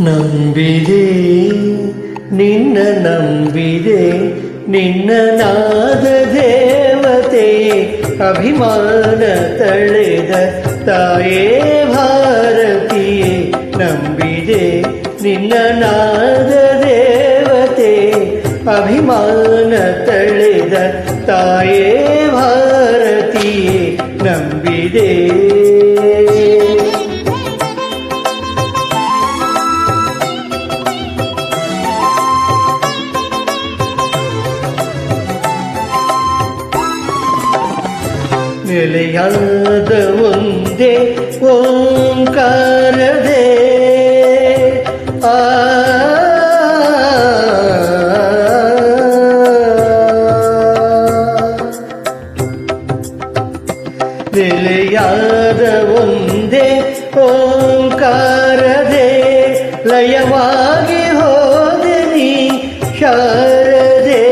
ನಂಬಿದೆ ನಿನ್ನ ನಂಬಿದೆ ನಿನ್ನ ನಾದ ದೇವತೆ ಅಭಿಮಾನ ತಳೆದ ತಾಯೇ ಭಾರತೀಯೇ ನಂಬಿದೆ ನಿನ್ನ ನಾದ ದೇವತೆ ಅಭಿಮಾನ ತಳೆದ ತಾಯೇ ಭಾರತೀಯೇ ನಂಬಿದೆ ನೆಲೆಯಾದ ಒಂದೇ ಓಂಕಾರದೇ ನೆಲೆಯಾದ ಒಂದೇ ಓಂಕಾರದೇ ಲಯವಾಗಿ ಹೋದೆ ನೀ ಶಾರದೆ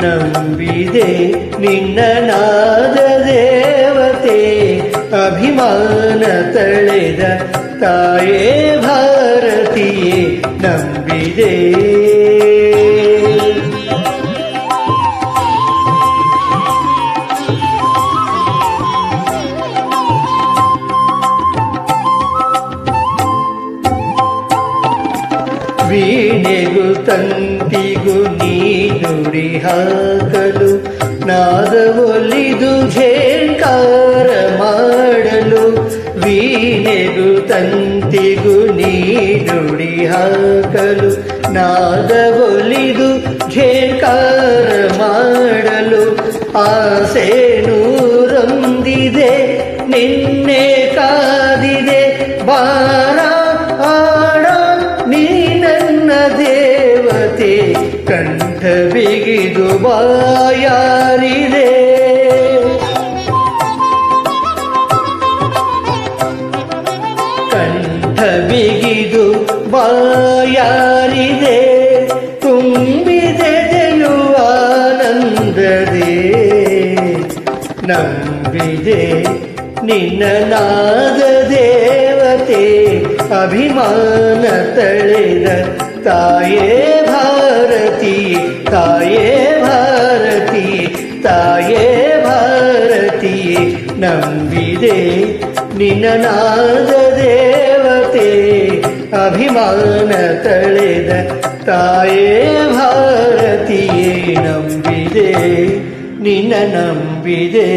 ನಂಬಿದೆ ನಿನ್ನ ನಾದ ದೇವತೆ ಅಭಿಮಾನ ತಳೆದ ತಾಯೇ ಭಾರತೀಯೇ ನಂಬಿದೆ ವೀಣೆಗೂ ತಂತಿಗೂ ನೀ ನುಡಿ ಹಾಕಲು ನಾದ ಒಲಿದು ಝೇಂಕಾರ ಮಾಡಲು ವೀಣೆಗೂ ತಂತಿಗೂ ನೀ ನುಡಿ ಹಾಕಲು ನಾದ ಒಲಿದು ಝೇಂಕಾರ ಮಾಡಲು ಆಸೆ ನೂರೊಂದಿದೆ ನಿನ್ನೆ ಕಾದಿದೆ ಬಾರ ಆಡ ನೀ ನನ್ನ ದೇವತೆ ಕಂಠ ಬಿಗಿದು ಬಾಯಾರಿದೆ ಕಂಠ ಬಿಗಿದು ಬಾಯಾರಿದೆ ತುಂಬಿದೆ ಆನಂದದೇ ನಂಬಿದೆ ನಿನ್ನ ನಾದ ದೇವತೆ ಅಭಿಮಾನ ತಳೆದ ತಾಯೇ ಭಾರತಿ ತಾಯೇ ಭಾರತಿ ತಾಯೇ ಭಾರತಿ ನಂಬಿದೆ ನಿನ್ನ ನಾದ ದೇವತೆ ಅಭಿಮಾನ ತಳೆದ ತಾಯೇ ಭಾರತಿಯೇ ನಂಬಿದೆ ನಿನ್ನ ನಂಬಿದೆ